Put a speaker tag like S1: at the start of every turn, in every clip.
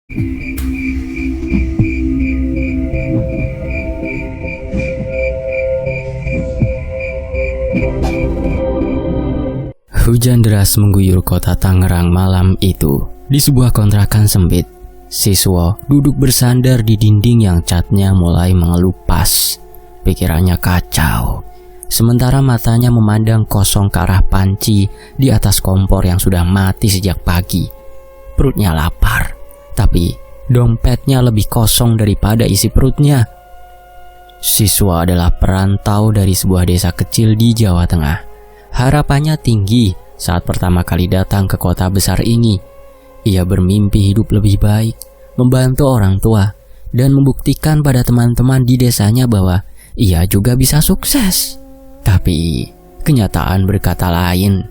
S1: Hujan deras mengguyur kota Tangerang malam itu. Di sebuah kontrakan sempit, siswa duduk bersandar di dinding yang catnya mulai mengelupas. Pikirannya kacau, sementara matanya memandang kosong ke arah panci di atas kompor yang sudah mati sejak pagi. Perutnya lapar, tapi dompetnya lebih kosong daripada isi perutnya. Siswa adalah perantau dari sebuah desa kecil di Jawa Tengah. Harapannya tinggi saat pertama kali datang ke kota besar ini. Ia bermimpi hidup lebih baik, membantu orang tua, dan membuktikan pada teman-teman di desanya bahwa ia juga bisa sukses. Tapi kenyataan berkata lain.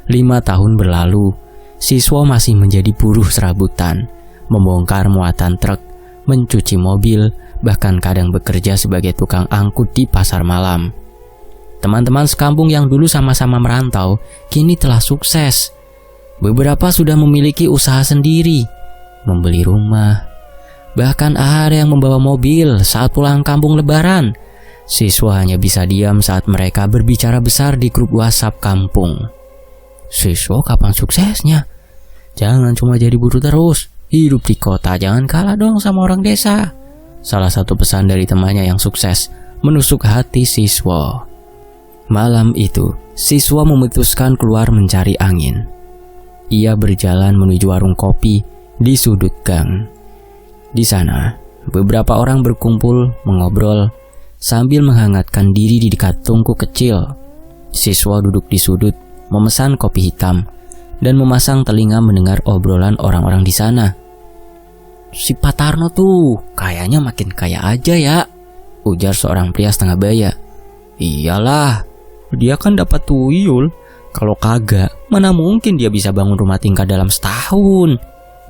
S1: 5 tahun berlalu, siswa masih menjadi buruh serabutan, membongkar muatan truk, mencuci mobil, bahkan kadang bekerja sebagai tukang angkut di pasar malam. Teman-teman sekampung yang dulu sama-sama merantau, kini telah sukses. Beberapa sudah memiliki usaha sendiri, membeli rumah. Bahkan ada yang membawa mobil saat pulang kampung lebaran. Siswa hanya bisa diam saat mereka berbicara besar di grup WhatsApp kampung. Siswa kapan suksesnya? Jangan cuma jadi buruh terus. Hidup di kota jangan kalah dong sama orang desa. Salah satu pesan dari temannya yang sukses menusuk hati siswa. Malam itu, siswa memutuskan keluar mencari angin. Ia berjalan menuju warung kopi di sudut gang. Di sana, beberapa orang berkumpul mengobrol sambil menghangatkan diri di dekat tungku kecil. Siswa duduk di sudut, memesan kopi hitam, dan memasang telinga mendengar obrolan orang-orang di sana. Si Pak Tarno tuh kayaknya makin kaya aja ya, ujar seorang pria setengah baya. Iyalah, dia kan dapat tuyul. Kalau kagak, mana mungkin dia bisa bangun rumah tingkat dalam setahun,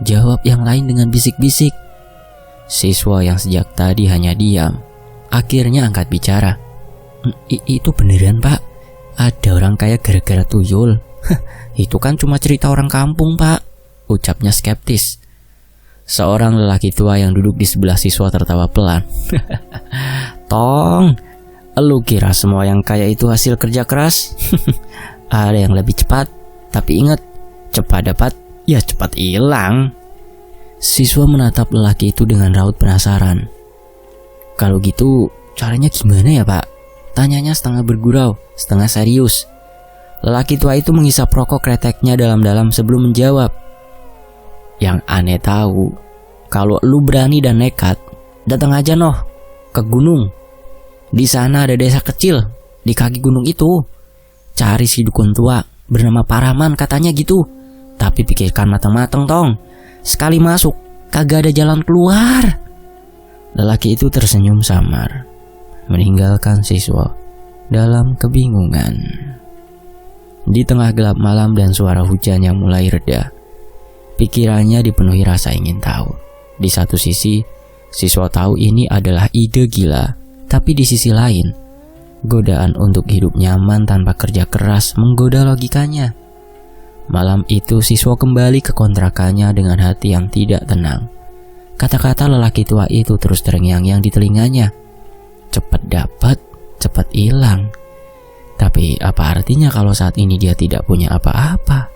S1: jawab yang lain dengan bisik-bisik. Siswa yang sejak tadi hanya diam akhirnya angkat bicara. Itu beneran pak? Ada orang kaya gara-gara tuyul? Itu kan cuma cerita orang kampung pak, ucapnya skeptis. Seorang lelaki tua yang duduk di sebelah siswa tertawa pelan. Tong, lu kira semua yang kaya itu hasil kerja keras? Ada yang lebih cepat, tapi ingat, cepat dapat, ya cepat hilang. Siswa menatap lelaki itu dengan raut penasaran. Kalau gitu, caranya gimana ya pak? Tanyanya setengah bergurau, setengah serius. Lelaki tua itu menghisap rokok kreteknya dalam-dalam sebelum menjawab. Yang aneh tahu, kalau lu berani dan nekat, datang aja noh ke gunung. Di sana ada desa kecil di kaki gunung itu. Cari si dukun tua bernama Paraman katanya gitu. Tapi pikirkan matang-matang tong. Sekali masuk kagak ada jalan keluar. Lelaki itu tersenyum samar, meninggalkan siswa dalam kebingungan. Di tengah gelap malam dan suara hujan yang mulai reda, pikirannya dipenuhi rasa ingin tahu. Di satu sisi, siswa tahu ini adalah ide gila, tapi di sisi lain, godaan untuk hidup nyaman tanpa kerja keras menggoda logikanya. Malam itu siswa kembali ke kontrakannya dengan hati yang tidak tenang. Kata-kata lelaki tua itu terus terngiang-ngiang di telinganya. Cepat dapat, cepat hilang. Tapi apa artinya kalau saat ini dia tidak punya apa-apa?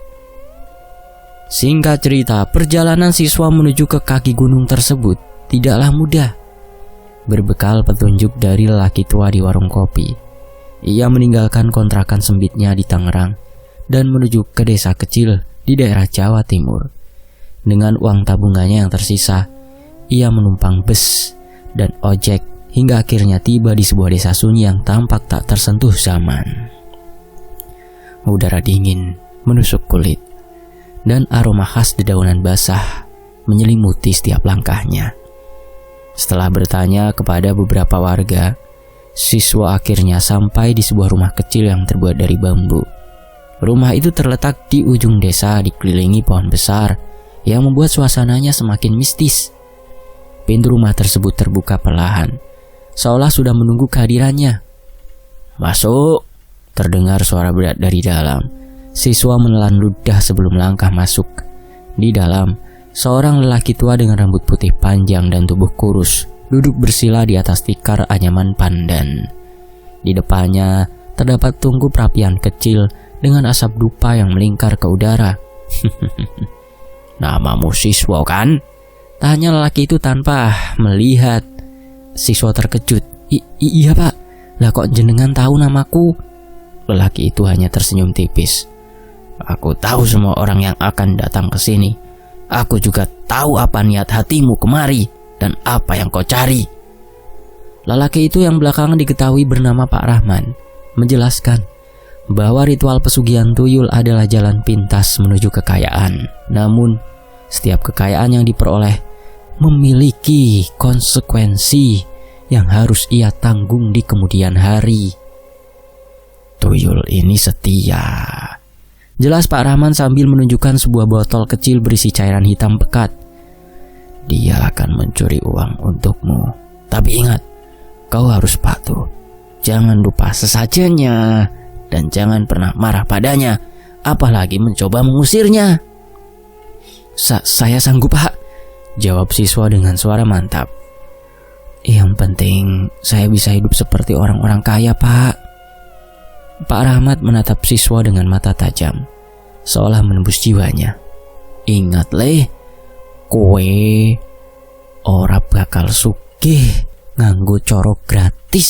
S1: Singkat cerita, perjalanan siswa menuju ke kaki gunung tersebut tidaklah mudah. Berbekal petunjuk dari lelaki tua di warung kopi, ia meninggalkan kontrakan sempitnya di Tangerang dan menuju ke desa kecil di daerah Jawa Timur. Dengan uang tabungannya yang tersisa, ia menumpang bus dan ojek hingga akhirnya tiba di sebuah desa sunyi yang tampak tak tersentuh zaman. Udara dingin menusuk kulit dan aroma khas dedaunan basah menyelimuti setiap langkahnya. Setelah bertanya kepada beberapa warga, siswa akhirnya sampai di sebuah rumah kecil yang terbuat dari bambu. Rumah itu terletak di ujung desa dikelilingi pohon besar yang membuat suasananya semakin mistis. Pintu rumah tersebut terbuka perlahan, seolah sudah menunggu kehadirannya. Masuk, terdengar suara berat dari dalam. Siswa menelan ludah sebelum langkah masuk. Di dalam, Seorang lelaki tua dengan rambut putih panjang dan tubuh kurus duduk bersila di atas tikar anyaman pandan. Di depannya terdapat tungku perapian kecil dengan asap dupa yang melingkar ke udara. "Namamu Siswa kan?" tanya lelaki itu tanpa melihat. Siswa terkejut. Iya pak, lah kok jenengan tahu namaku?" Lelaki itu hanya tersenyum tipis. "Aku tahu semua orang yang akan datang ke sini. Aku juga tahu apa niat hatimu kemari dan apa yang kau cari." Lelaki itu yang belakangan diketahui bernama Pak Rahman menjelaskan bahwa ritual pesugihan tuyul adalah jalan pintas menuju kekayaan. Namun, setiap kekayaan yang diperoleh memiliki konsekuensi yang harus ia tanggung di kemudian hari. "Tuyul ini setia," jelas Pak Rahman sambil menunjukkan sebuah botol kecil berisi cairan hitam pekat. "Dia akan mencuri uang untukmu. Tapi ingat, kau harus patuh. Jangan lupa sesajanya dan jangan pernah marah padanya, apalagi mencoba mengusirnya." Saya sanggup pak," jawab siswa dengan suara mantap. "Yang penting saya bisa hidup seperti orang-orang kaya pak." Pak Rahmat menatap siswa dengan mata tajam, seolah menembus jiwanya. "Ingat leh, kowe ora bakal sugih nganggo cara gratis.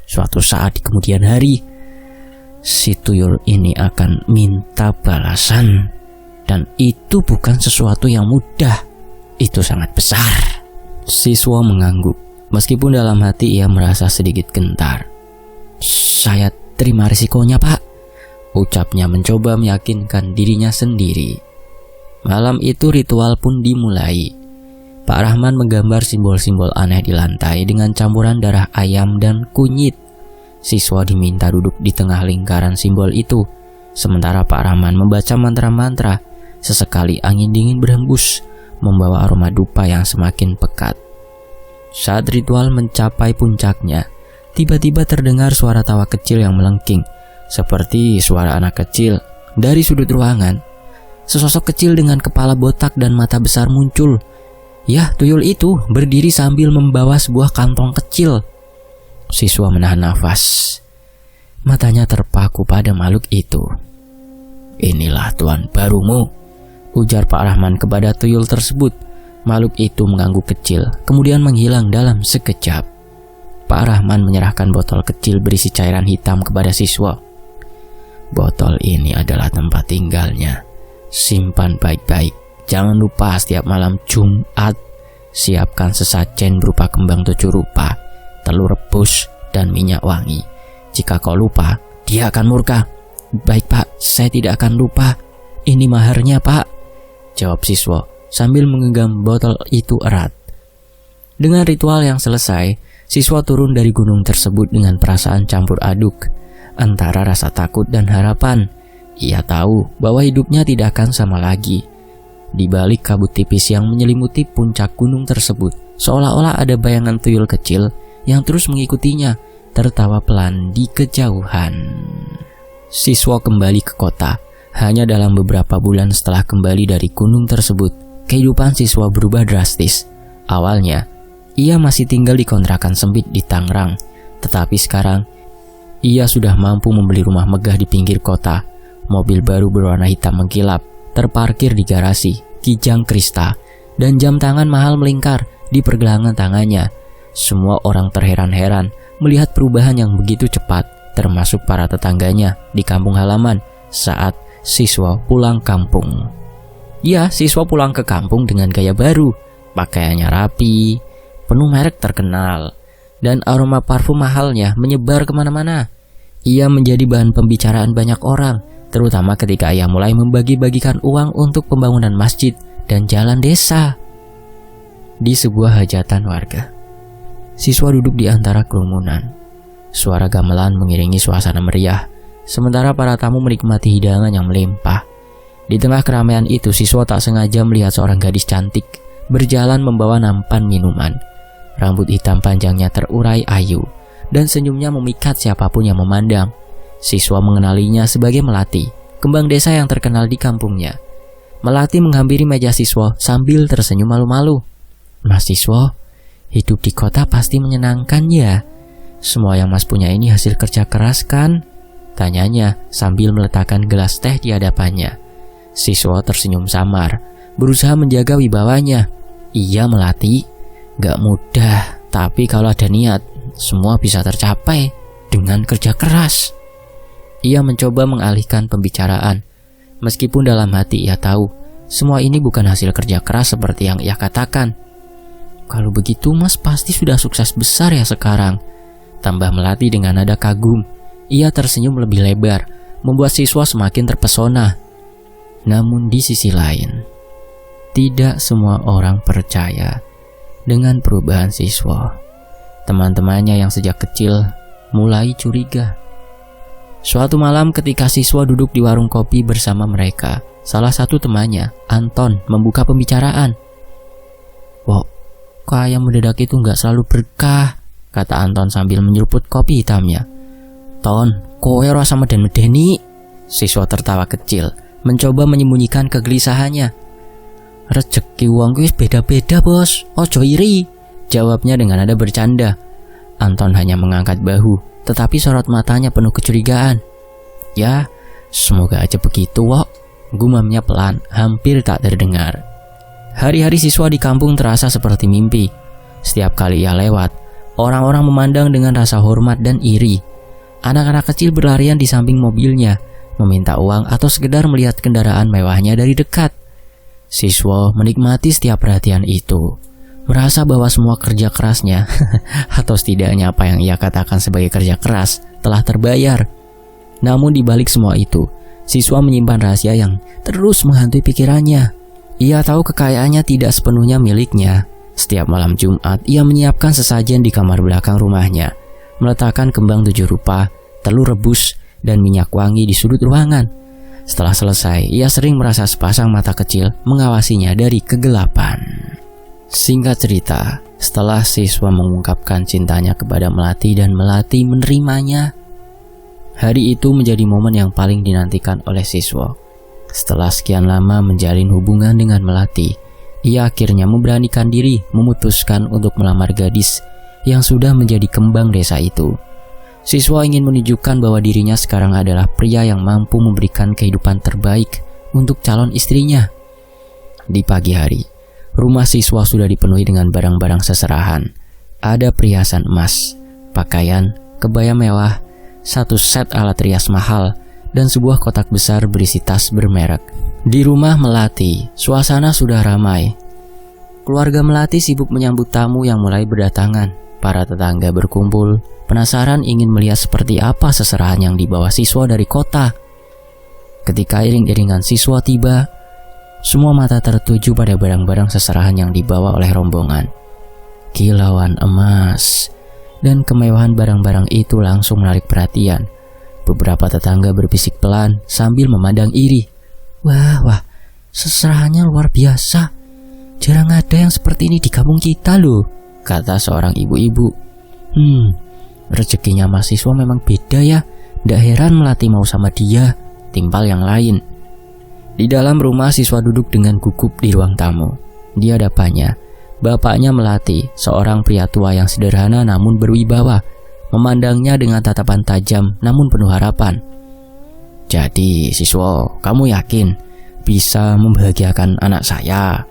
S1: Suatu saat di kemudian hari, si tuyul ini akan minta balasan. Dan itu bukan sesuatu yang mudah, itu sangat besar." Siswa mengangguk, meskipun dalam hati ia merasa sedikit gentar. "Saya terima risikonya pak," ucapnya mencoba meyakinkan dirinya sendiri. Malam itu ritual pun dimulai. Pak Rahman menggambar simbol-simbol aneh di lantai dengan campuran darah ayam dan kunyit. Siswa diminta duduk di tengah lingkaran simbol itu, sementara Pak Rahman membaca mantra-mantra. Sesekali angin dingin berhembus, membawa aroma dupa yang semakin pekat. Saat ritual mencapai puncaknya, tiba-tiba terdengar suara tawa kecil yang melengking, seperti suara anak kecil. Dari sudut ruangan, sesosok kecil dengan kepala botak dan mata besar muncul. Yah, tuyul itu berdiri sambil membawa sebuah kantong kecil. Siswa menahan nafas. Matanya terpaku pada makhluk itu. "Inilah tuan barumu," ujar Pak Rahman kepada tuyul tersebut. Makhluk itu mengangguk kecil, kemudian menghilang dalam sekejap. Pak Rahman menyerahkan botol kecil berisi cairan hitam kepada siswa. "Botol ini adalah tempat tinggalnya. Simpan baik-baik. Jangan lupa setiap malam Jumat, siapkan sesajen berupa kembang 7 rupa, telur rebus, dan minyak wangi. Jika kau lupa, dia akan murka." "Baik pak, saya tidak akan lupa. Ini maharnya pak," jawab siswa sambil menggenggam botol itu erat. Dengan ritual yang selesai, siswa turun dari gunung tersebut dengan perasaan campur aduk antara rasa takut dan harapan. Ia tahu bahwa hidupnya tidak akan sama lagi. Di balik kabut tipis yang menyelimuti puncak gunung tersebut, seolah-olah ada bayangan tuyul kecil yang terus mengikutinya, tertawa pelan di kejauhan. Siswa kembali ke kota. Hanya dalam beberapa bulan setelah kembali dari gunung tersebut, kehidupan siswa berubah drastis. Awalnya, ia masih tinggal di kontrakan sempit di Tangerang, tetapi sekarang ia sudah mampu membeli rumah megah di pinggir kota. Mobil baru berwarna hitam mengkilap terparkir di garasi, kijang Krista, dan jam tangan mahal melingkar di pergelangan tangannya. Semua orang terheran-heran melihat perubahan yang begitu cepat, termasuk para tetangganya di kampung halaman saat siswa pulang kampung. Ya, siswa pulang ke kampung dengan gaya baru, pakaiannya rapi, penuh merek terkenal, dan aroma parfum mahalnya menyebar kemana-mana. Ia menjadi bahan pembicaraan banyak orang, terutama ketika ia mulai membagi-bagikan uang untuk pembangunan masjid dan jalan desa. Di sebuah hajatan warga, siswa duduk di antara kerumunan. Suara gamelan mengiringi suasana meriah, sementara para tamu menikmati hidangan yang melimpah. Di tengah keramaian itu, siswa tak sengaja melihat seorang gadis cantik berjalan membawa nampan minuman. Rambut hitam panjangnya terurai ayu, dan senyumnya memikat siapapun yang memandang. Siswa mengenalinya sebagai Melati, kembang desa yang terkenal di kampungnya. Melati menghampiri meja siswa sambil tersenyum malu-malu. Mas siswa, hidup di kota pasti menyenangkan ya? Semua yang mas punya ini hasil kerja keras kan? Tanyanya sambil meletakkan gelas teh di hadapannya. Siswa tersenyum samar, berusaha menjaga wibawanya. Iya Melati, gak mudah, tapi kalau ada niat, semua bisa tercapai dengan kerja keras. Ia mencoba mengalihkan pembicaraan. Meskipun dalam hati ia tahu, semua ini bukan hasil kerja keras seperti yang ia katakan. Kalau begitu mas pasti sudah sukses besar ya sekarang, tambah Melati dengan nada kagum. Ia tersenyum lebih lebar, membuat siswa semakin terpesona. Namun di sisi lain, tidak semua orang percaya dengan perubahan siswa. Teman-temannya yang sejak kecil mulai curiga. Suatu malam ketika siswa duduk di warung kopi bersama mereka, salah satu temannya, Anton, membuka pembicaraan. Wah, kayak mendadak itu nggak selalu berkah, kata Anton sambil menyeruput kopi hitamnya. Ton, kowe rasa meden-medeni. Siswa tertawa kecil, mencoba menyembunyikan kegelisahannya. Rezeki wong kuwi beda-beda bos, ojo iri, jawabnya dengan nada bercanda. Anton hanya mengangkat bahu, tetapi sorot matanya penuh kecurigaan. Ya, semoga aja begitu wok, gumamnya pelan, hampir tak terdengar. Hari-hari siswa di kampung terasa seperti mimpi. Setiap kali ia lewat, orang-orang memandang dengan rasa hormat dan iri. Anak-anak kecil berlarian di samping mobilnya, meminta uang atau sekedar melihat kendaraan mewahnya dari dekat. Siswa menikmati setiap perhatian itu, merasa bahwa semua kerja kerasnya, atau setidaknya apa yang ia katakan sebagai kerja keras, telah terbayar. Namun di balik semua itu, siswa menyimpan rahasia yang terus menghantui pikirannya. Ia tahu kekayaannya tidak sepenuhnya miliknya. Setiap malam Jumat, ia menyiapkan sesajen di kamar belakang rumahnya, meletakkan kembang 7 rupa, telur rebus, dan minyak wangi di sudut ruangan. Setelah selesai, ia sering merasa sepasang mata kecil mengawasinya dari kegelapan. Singkat cerita, setelah siswa mengungkapkan cintanya kepada Melati dan Melati menerimanya, hari itu menjadi momen yang paling dinantikan oleh siswa. Setelah sekian lama menjalin hubungan dengan Melati, ia akhirnya memberanikan diri memutuskan untuk melamar gadis yang sudah menjadi kembang desa itu. Siswa ingin menunjukkan bahwa dirinya sekarang adalah pria yang mampu memberikan kehidupan terbaik untuk calon istrinya. Di pagi hari, rumah siswa sudah dipenuhi dengan barang-barang seserahan. Ada perhiasan emas, pakaian, kebaya mewah, 1 set alat rias mahal, dan sebuah kotak besar berisi tas bermerek. Di rumah Melati, suasana sudah ramai. Keluarga Melati sibuk menyambut tamu yang mulai berdatangan. Para tetangga berkumpul, penasaran ingin melihat seperti apa seserahan yang dibawa siswa dari kota. Ketika iring-iringan siswa tiba, semua mata tertuju pada barang-barang seserahan yang dibawa oleh rombongan. Kilauan emas dan kemewahan barang-barang itu langsung menarik perhatian. Beberapa tetangga berbisik pelan sambil memandang iri. Wah, seserahannya luar biasa. Jarang ada yang seperti ini di kampung kita loh, kata seorang ibu-ibu. Rezekinya mahasiswa memang beda ya. Nggak heran Melati mau sama dia, timpal yang lain. Di dalam rumah siswa duduk dengan gugup di ruang tamu. Di hadapannya, bapaknya Melati, seorang pria tua yang sederhana namun berwibawa, memandangnya dengan tatapan tajam namun penuh harapan. Jadi siswa, kamu yakin bisa membahagiakan anak saya?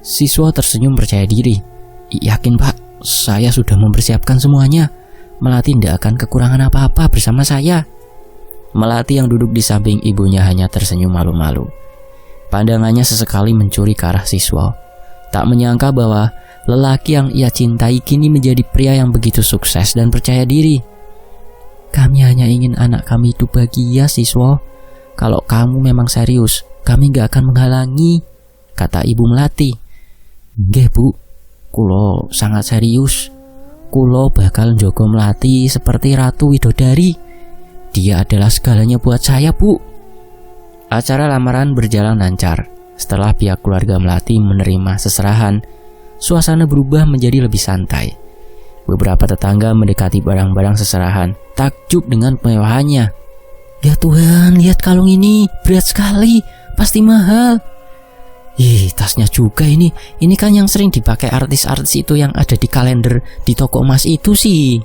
S1: Siswa tersenyum percaya diri. Yakin pak, saya sudah mempersiapkan semuanya. Melati tidak akan kekurangan apa-apa bersama saya. Melati yang duduk di samping ibunya hanya tersenyum malu-malu. Pandangannya sesekali mencuri ke arah siswa. Tak menyangka bahwa lelaki yang ia cintai kini menjadi pria yang begitu sukses dan percaya diri. Kami hanya ingin anak kami hidup bahagia siswa. Kalau kamu memang serius, kami gak akan menghalangi, kata ibu Melati. Nggih bu, kulo sangat serius. Kulo bakal njogo Melati seperti Ratu Widodari. Dia adalah segalanya buat saya bu. Acara lamaran berjalan lancar. Setelah pihak keluarga Melati menerima seserahan, suasana berubah menjadi lebih santai. Beberapa tetangga mendekati barang-barang seserahan, takjub dengan kemewahannya. Ya Tuhan, lihat kalung ini, berat sekali. pasti mahal. Ih, tasnya juga ini. Ini kan yang sering dipakai artis-artis itu yang ada di kalender di toko emas itu sih.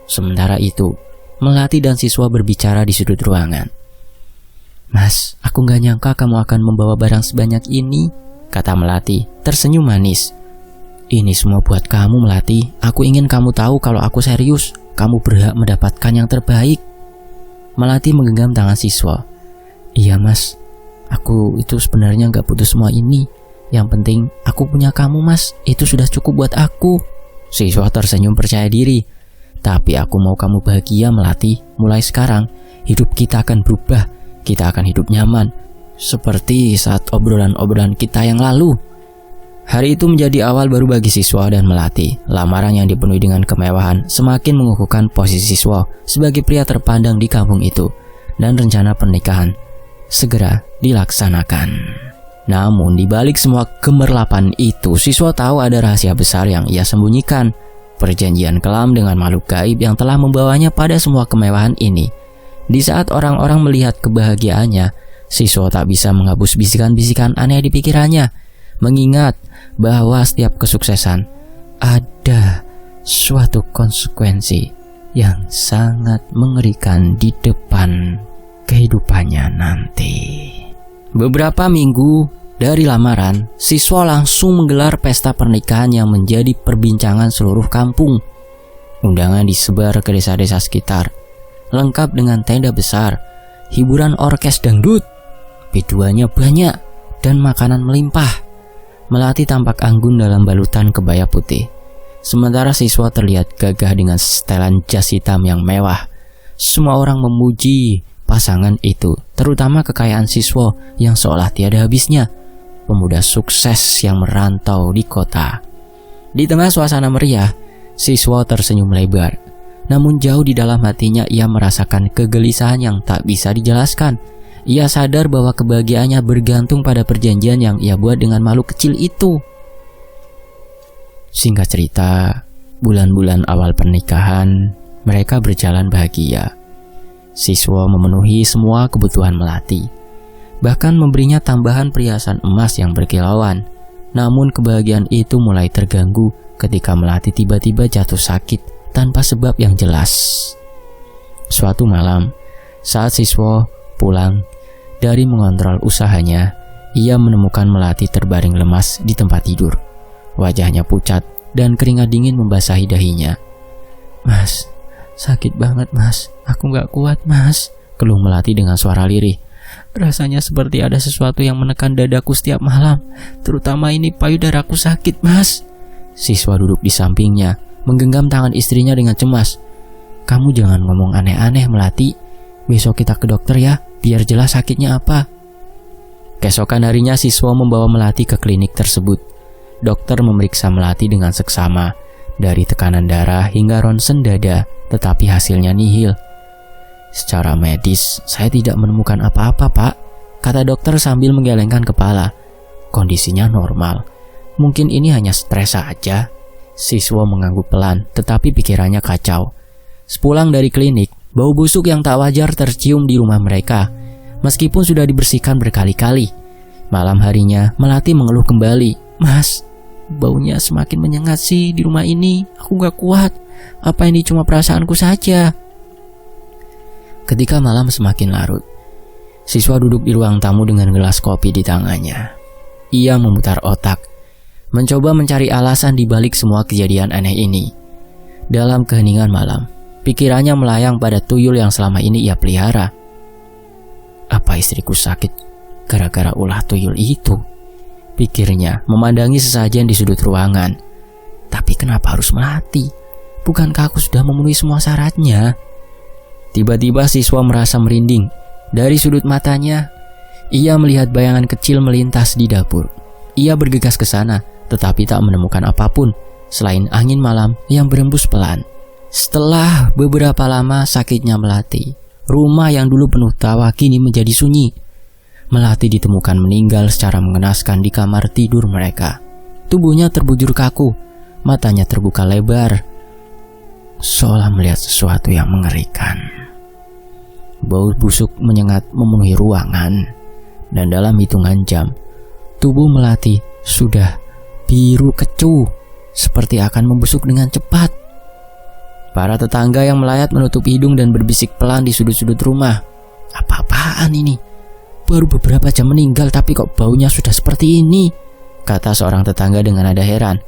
S1: Sementara itu, Melati dan siswa berbicara di sudut ruangan. Mas, aku gak nyangka kamu akan membawa barang sebanyak ini, kata Melati, tersenyum manis. Ini semua buat kamu, Melati. Aku ingin kamu tahu kalau aku serius. Kamu berhak mendapatkan yang terbaik. Melati menggenggam tangan siswa. Iya mas, aku itu sebenarnya gak butuh semua ini. Yang penting aku punya kamu mas, itu sudah cukup buat aku. Siswa tersenyum percaya diri. Tapi aku mau kamu bahagia Melati. Mulai sekarang hidup kita akan berubah. Kita akan hidup nyaman seperti saat obrolan-obrolan kita yang lalu. Hari itu menjadi awal baru bagi siswa dan Melati. Lamaran yang dipenuhi dengan kemewahan semakin mengukuhkan posisi siswa sebagai pria terpandang di kampung itu. Dan rencana pernikahan segera dilaksanakan. Namun di balik semua gemerlapan itu, siswa tahu ada rahasia besar yang ia sembunyikan. Perjanjian kelam dengan makhluk gaib yang telah membawanya pada semua kemewahan ini. Di saat orang-orang melihat kebahagiaannya, siswa tak bisa menghapus bisikan-bisikan aneh di pikirannya, mengingat bahwa setiap kesuksesan ada suatu konsekuensi yang sangat mengerikan di depan kehidupannya nanti. Beberapa minggu dari lamaran, siswa langsung menggelar pesta pernikahan yang menjadi perbincangan seluruh kampung. Undangan disebar ke desa-desa sekitar, lengkap dengan tenda besar, hiburan orkes dangdut, biduannya banyak, dan makanan melimpah. Melati tampak anggun dalam balutan kebaya putih, sementara siswa terlihat gagah dengan setelan jas hitam yang mewah. Semua orang memuji pasangan itu, terutama kekayaan siswa yang seolah tiada habisnya, pemuda sukses yang merantau di kota. Di tengah suasana meriah, siswa tersenyum lebar. Namun jauh di dalam hatinya ia merasakan kegelisahan yang tak bisa dijelaskan. Ia sadar bahwa kebahagiaannya bergantung pada perjanjian yang ia buat dengan makhluk kecil itu. Singkat cerita, bulan-bulan awal pernikahan, mereka berjalan bahagia. Siswa memenuhi semua kebutuhan Melati, bahkan memberinya tambahan perhiasan emas yang berkilauan. Namun kebahagiaan itu mulai terganggu ketika Melati tiba-tiba jatuh sakit tanpa sebab yang jelas. Suatu malam, saat siswa pulang dari mengontrol usahanya, ia menemukan Melati terbaring lemas di tempat tidur. Wajahnya pucat dan keringat dingin membasahi dahinya. Mas, sakit banget mas, aku gak kuat mas, keluh Melati dengan suara lirih. Rasanya seperti ada sesuatu yang menekan dadaku setiap malam, terutama ini payudaraku sakit mas. Siswa duduk di sampingnya, menggenggam tangan istrinya dengan cemas. Kamu jangan ngomong aneh-aneh Melati, besok kita ke dokter ya, biar jelas sakitnya apa. Keesokan harinya siswa membawa Melati ke klinik tersebut. Dokter memeriksa Melati dengan seksama, dari tekanan darah hingga ronsen dada, tetapi hasilnya nihil. Secara medis, saya tidak menemukan apa-apa pak, kata dokter sambil menggelengkan kepala. Kondisinya normal, mungkin ini hanya stres saja. Siswa mengangguk pelan, tetapi pikirannya kacau. Sepulang dari klinik, bau busuk yang tak wajar tercium di rumah mereka, meskipun sudah dibersihkan berkali-kali. Malam harinya, Melati mengeluh kembali. Mas, baunya semakin menyengat sih di rumah ini. Aku gak kuat. Apa ini cuma perasaanku saja? Ketika malam semakin larut, siswa duduk di ruang tamu dengan gelas kopi di tangannya. Ia memutar otak, mencoba mencari alasan di balik semua kejadian aneh ini. Dalam keheningan malam, pikirannya melayang pada tuyul yang selama ini ia pelihara. Apa istriku sakit gara-gara ulah tuyul itu? Pikirnya memandangi sesajen di sudut ruangan. Tapi kenapa harus Melati? Bukankah aku sudah memenuhi semua syaratnya? Tiba-tiba siswa merasa merinding. Dari sudut matanya, ia melihat bayangan kecil melintas di dapur. Ia bergegas ke sana, tetapi tak menemukan apapun selain angin malam yang berembus pelan. Setelah beberapa lama sakitnya Melati, rumah yang dulu penuh tawa kini menjadi sunyi. Melati ditemukan meninggal secara mengenaskan di kamar tidur mereka. Tubuhnya terbujur kaku, matanya terbuka lebar, seolah melihat sesuatu yang mengerikan. Bau busuk menyengat memenuhi ruangan. Dan dalam hitungan jam, tubuh Melati sudah biru kecuh, seperti akan membusuk dengan cepat. Para tetangga yang melayat menutup hidung dan berbisik pelan di sudut-sudut rumah. Apa-apaan ini? Baru beberapa jam meninggal tapi kok baunya sudah seperti ini, kata seorang tetangga dengan nada heran.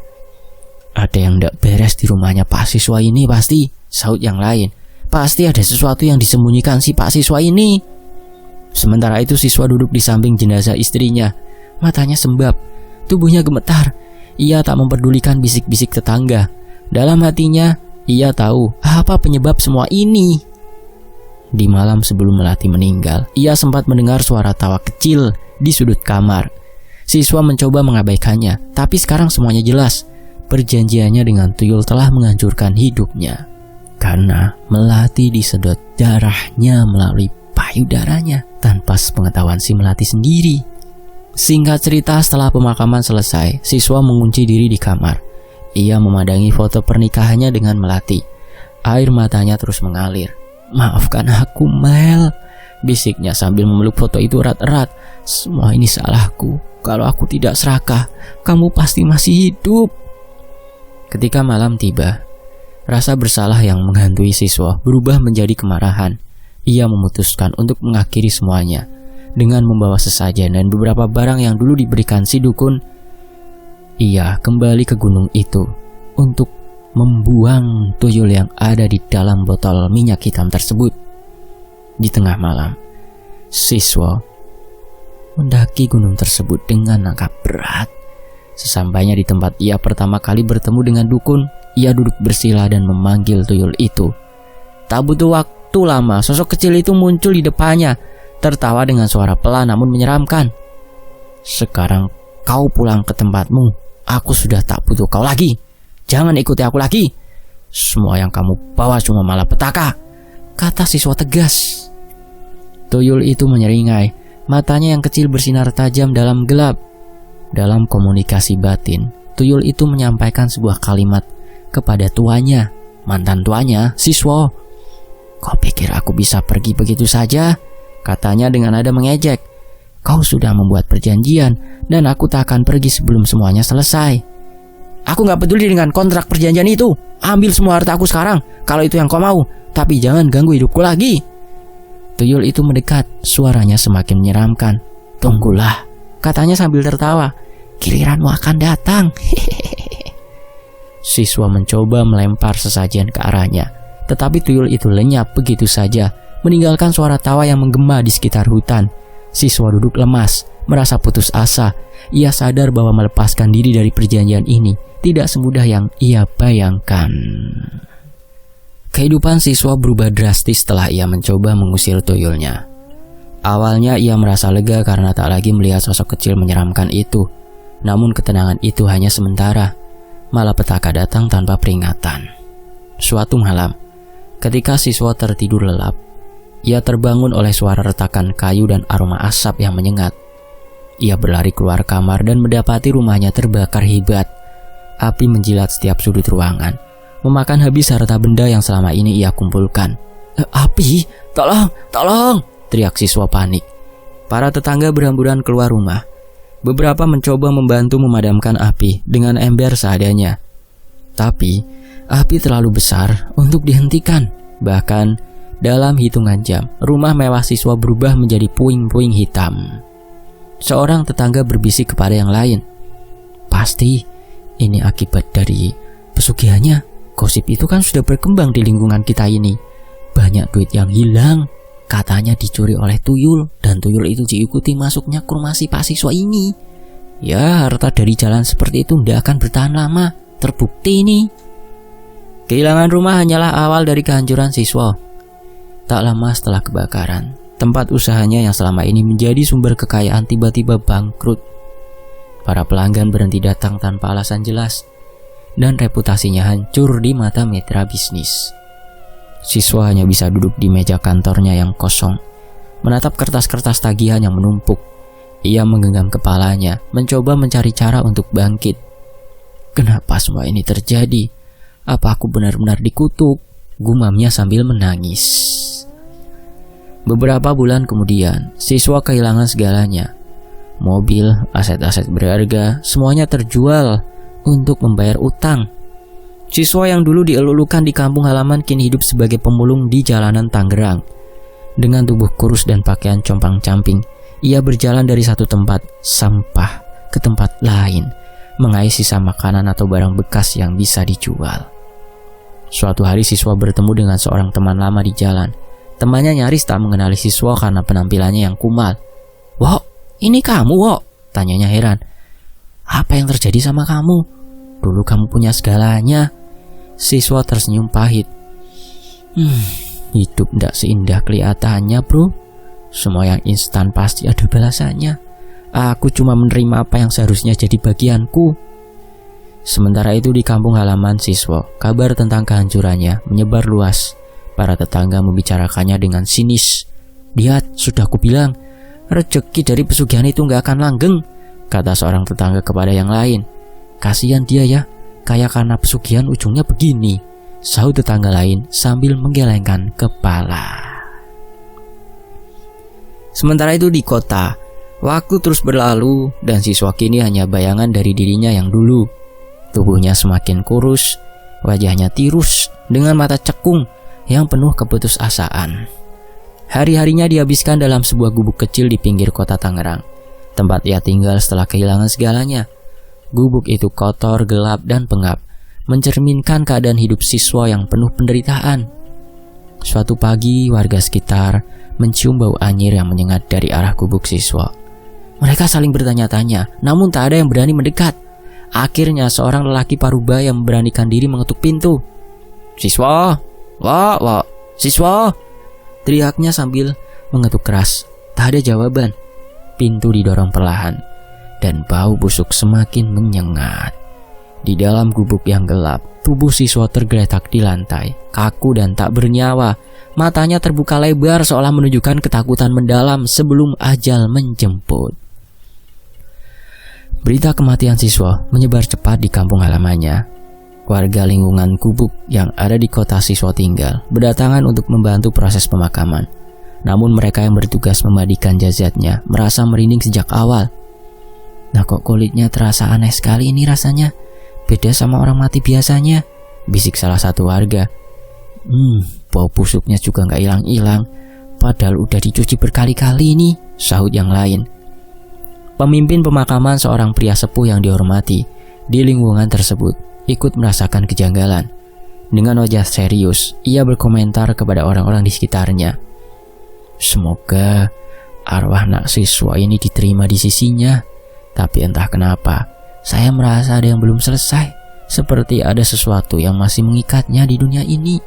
S1: Ada yang tidak beres di rumahnya Pak Siswa ini pasti, sahut yang lain. Pasti ada sesuatu yang disembunyikan si Pak Siswa ini. Sementara itu siswa duduk di samping jenazah istrinya. Matanya sembab, tubuhnya gemetar. Ia tak memperdulikan bisik-bisik tetangga. Dalam hatinya, ia tahu apa penyebab semua ini. Di malam sebelum Melati meninggal, ia sempat mendengar suara tawa kecil di sudut kamar. Siswa mencoba mengabaikannya, tapi sekarang semuanya jelas. Perjanjiannya dengan tuyul telah menghancurkan hidupnya. Karena Melati disedot darahnya melalui payudaranya tanpa sepengetahuan si Melati sendiri. Singkat cerita, setelah pemakaman selesai, siswa mengunci diri di kamar. Ia memandangi foto pernikahannya dengan Melati. Air matanya terus mengalir. Maafkan aku, Mel, bisiknya sambil memeluk foto itu erat-erat. Semua ini salahku. Kalau aku tidak serakah, kamu pasti masih hidup. Ketika malam tiba, rasa bersalah yang menghantui siswa berubah menjadi kemarahan. Ia memutuskan untuk mengakhiri semuanya dengan membawa sesajen dan beberapa barang yang dulu diberikan si dukun. Ia kembali ke gunung itu untuk membuang tuyul yang ada di dalam botol minyak hitam tersebut. Di tengah malam, siswa mendaki gunung tersebut dengan langkah berat. Sesampainya di tempat ia pertama kali bertemu dengan dukun, ia duduk bersila dan memanggil tuyul itu. Tak butuh waktu lama, sosok kecil itu muncul di depannya, tertawa dengan suara pelan namun menyeramkan. Sekarang kau pulang ke tempatmu, aku sudah tak butuh kau lagi. Jangan ikuti aku lagi. Semua yang kamu bawa cuma malapetaka, kata siswa tegas. Tuyul itu menyeringai, matanya yang kecil bersinar tajam dalam gelap. Dalam komunikasi batin, tuyul itu menyampaikan sebuah kalimat kepada tuanya, mantan tuanya, siswa. Kau pikir aku bisa pergi begitu saja? Katanya dengan nada mengejek. Kau sudah membuat perjanjian dan aku tak akan pergi sebelum semuanya selesai. Aku gak peduli dengan kontrak perjanjian itu. Ambil semua harta aku sekarang kalau itu yang kau mau, tapi jangan ganggu hidupku lagi. Tuyul itu mendekat, suaranya semakin menyeramkan. Tunggulah, katanya sambil tertawa. Giliranmu akan datang. Siswa mencoba melempar sesajen ke arahnya, tetapi tuyul itu lenyap begitu saja, meninggalkan suara tawa yang menggema di sekitar hutan. Siswa duduk lemas, merasa putus asa. Ia sadar bahwa melepaskan diri dari perjanjian ini tidak semudah yang ia bayangkan. Kehidupan siswa berubah drastis setelah ia mencoba mengusir tuyulnya. Awalnya ia merasa lega karena tak lagi melihat sosok kecil menyeramkan itu. Namun ketenangan itu hanya sementara. Malapetaka datang tanpa peringatan. Suatu malam, ketika siswa tertidur lelap, ia terbangun oleh suara retakan kayu dan aroma asap yang menyengat. Ia berlari keluar kamar dan mendapati rumahnya terbakar hebat. Api menjilat setiap sudut ruangan, memakan habis harta benda yang selama ini ia kumpulkan. Api, tolong, tolong, teriak siswa panik. Para tetangga berhamburan keluar rumah. Beberapa mencoba membantu memadamkan api dengan ember seadanya. Tapi, api terlalu besar untuk dihentikan. Bahkan, dalam hitungan jam, rumah mewah siswa berubah menjadi puing-puing hitam. Seorang tetangga berbisik kepada yang lain. Pasti ini akibat dari pesugihannya. Gosip itu kan sudah berkembang di lingkungan kita ini. Banyak duit yang hilang, katanya dicuri oleh tuyul, dan tuyul itu diikuti masuknya ke rumah si Pak Siswa ini. Ya, harta dari jalan seperti itu tidak akan bertahan lama. Terbukti ini. Kehilangan rumah hanyalah awal dari kehancuran siswa. Tak lama setelah kebakaran, tempat usahanya yang selama ini menjadi sumber kekayaan tiba-tiba bangkrut. Para pelanggan berhenti datang tanpa alasan jelas, dan reputasinya hancur di mata mitra bisnis. Siswa hanya bisa duduk di meja kantornya yang kosong, menatap kertas-kertas tagihan yang menumpuk. Ia menggenggam kepalanya, mencoba mencari cara untuk bangkit. Kenapa semua ini terjadi? Apa aku benar-benar dikutuk? Gumamnya sambil menangis. Beberapa bulan kemudian, siswa kehilangan segalanya. Mobil, aset-aset berharga, semuanya terjual untuk membayar utang. Siswa yang dulu dielulukan di kampung halaman kini hidup sebagai pemulung di jalanan Tangerang. Dengan tubuh kurus dan pakaian compang-camping, ia berjalan dari satu tempat sampah ke tempat lain, mengais sisa makanan atau barang bekas yang bisa dijual. Suatu hari siswa bertemu dengan seorang teman lama di jalan. Temannya nyaris tak mengenali siswa karena penampilannya yang kumal. "Wok, ini kamu, Wok?" tanyanya heran. "Apa yang terjadi sama kamu? Dulu kamu punya segalanya." Siswa tersenyum pahit. Hidup tidak seindah kelihatannya, bro. Semua yang instan pasti ada balasannya. Aku cuma menerima apa yang seharusnya jadi bagianku. Sementara itu di kampung halaman siswa, kabar tentang kehancurannya menyebar luas. Para tetangga membicarakannya dengan sinis. "Lihat, sudah kubilang, rezeki dari pesugihan itu nggak akan langgeng," kata seorang tetangga kepada yang lain. "Kasihan dia ya, kayak karena pesugihan ujungnya begini," sahut tetangga lain sambil menggelengkan kepala. Sementara itu di kota, waktu terus berlalu dan siswa kini hanya bayangan dari dirinya yang dulu. Tubuhnya semakin kurus, wajahnya tirus dengan mata cekung yang penuh keputusasaan. Hari-harinya dihabiskan dalam sebuah gubuk kecil di pinggir kota Tangerang, tempat ia tinggal setelah kehilangan segalanya. Gubuk itu kotor, gelap, dan pengap, mencerminkan keadaan hidup siswa yang penuh penderitaan. Suatu pagi, warga sekitar mencium bau anyir yang menyengat dari arah gubuk siswa. Mereka saling bertanya-tanya, namun tak ada yang berani mendekat. Akhirnya seorang lelaki parubaya memberanikan diri mengetuk pintu. "Siswa, wah, siswa!" teriaknya sambil mengetuk keras. Tak ada jawaban. Pintu didorong perlahan dan bau busuk semakin menyengat. Di dalam gubuk yang gelap, tubuh siswa tergeletak di lantai, kaku dan tak bernyawa. Matanya terbuka lebar seolah menunjukkan ketakutan mendalam sebelum ajal menjemput. Berita kematian siswa menyebar cepat di kampung halamannya. Warga lingkungan gubuk yang ada di kota siswa tinggal berdatangan untuk membantu proses pemakaman. Namun mereka yang bertugas memandikan jasadnya merasa merinding sejak awal. "Nah, kok kulitnya terasa aneh sekali ini rasanya. Beda sama orang mati biasanya," bisik salah satu warga. Bau busuknya juga nggak hilang-hilang. Padahal udah dicuci berkali-kali nih," sahut yang lain. Pemimpin pemakaman, seorang pria sepuh yang dihormati di lingkungan tersebut, ikut merasakan kejanggalan. Dengan wajah serius, ia berkomentar kepada orang-orang di sekitarnya. "Semoga arwah nak siswa ini diterima di sisinya. Tapi entah kenapa, saya merasa ada yang belum selesai. Seperti ada sesuatu yang masih mengikatnya di dunia ini."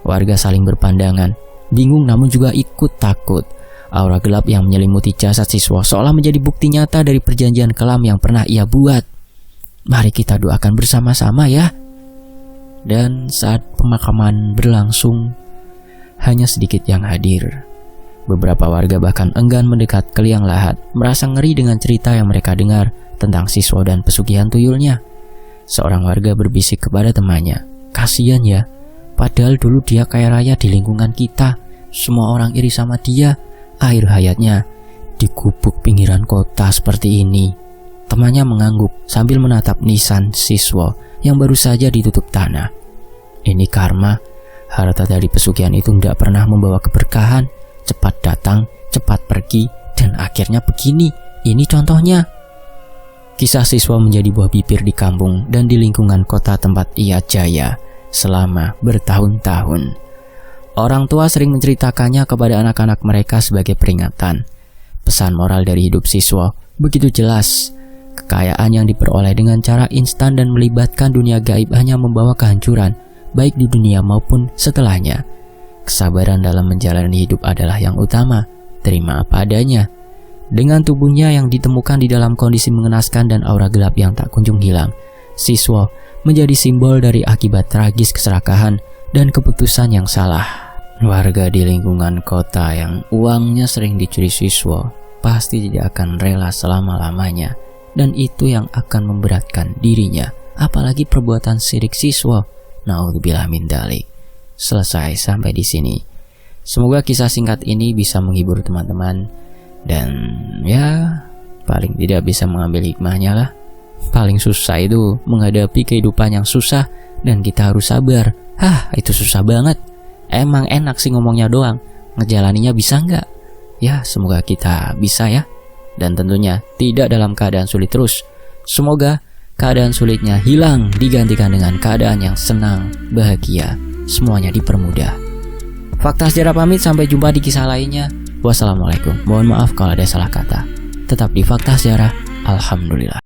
S1: Warga saling berpandangan, bingung namun juga ikut takut. Aura gelap yang menyelimuti jasad siswa seolah menjadi bukti nyata dari perjanjian kelam yang pernah ia buat. "Mari kita doakan bersama-sama ya." Dan saat pemakaman berlangsung, hanya sedikit yang hadir. Beberapa warga bahkan enggan mendekat ke liang lahat, merasa ngeri dengan cerita yang mereka dengar tentang siswa dan pesugihan tuyulnya. Seorang warga berbisik kepada temannya, "Kasian ya, padahal dulu dia kaya raya di lingkungan kita. Semua orang iri sama dia. Akhir hayatnya di gubuk pinggiran kota seperti ini." Temannya mengangguk sambil menatap nisan siswa yang baru saja ditutup tanah. "Ini karma. Harta dari pesugihan itu tidak pernah membawa keberkahan. Cepat datang, cepat pergi, dan akhirnya begini. Ini contohnya." Kisah siswa menjadi buah bibir di kampung dan di lingkungan kota tempat ia jaya selama bertahun-tahun. Orang tua sering menceritakannya kepada anak-anak mereka sebagai peringatan. Pesan moral dari hidup siswa begitu jelas. Kekayaan yang diperoleh dengan cara instan dan melibatkan dunia gaib hanya membawa kehancuran, baik di dunia maupun setelahnya. Kesabaran dalam menjalani hidup adalah yang utama. Terima apa adanya. Dengan tubuhnya yang ditemukan di dalam kondisi mengenaskan dan aura gelap yang tak kunjung hilang, siswa menjadi simbol dari akibat tragis keserakahan dan keputusan yang salah. Warga di lingkungan kota yang uangnya sering dicuri siswa pasti tidak akan rela selama-lamanya, dan itu yang akan memberatkan dirinya, apalagi perbuatan syirik siswa. Naudzubillah min dzalik. Selesai sampai di sini. Semoga kisah singkat ini bisa menghibur teman-teman. Dan ya, paling tidak bisa mengambil hikmahnya lah. Paling susah itu menghadapi kehidupan yang susah dan kita harus sabar. Itu susah banget. Emang enak sih ngomongnya doang, ngejalaninya bisa nggak? Ya, semoga kita bisa ya. Dan tentunya tidak dalam keadaan sulit terus. Semoga keadaan sulitnya hilang, digantikan dengan keadaan yang senang, bahagia, semuanya dipermudah. Fakta Sejarah pamit, sampai jumpa di kisah lainnya. Wassalamualaikum. Mohon maaf kalau ada salah kata. Tetap di Fakta Sejarah. Alhamdulillah.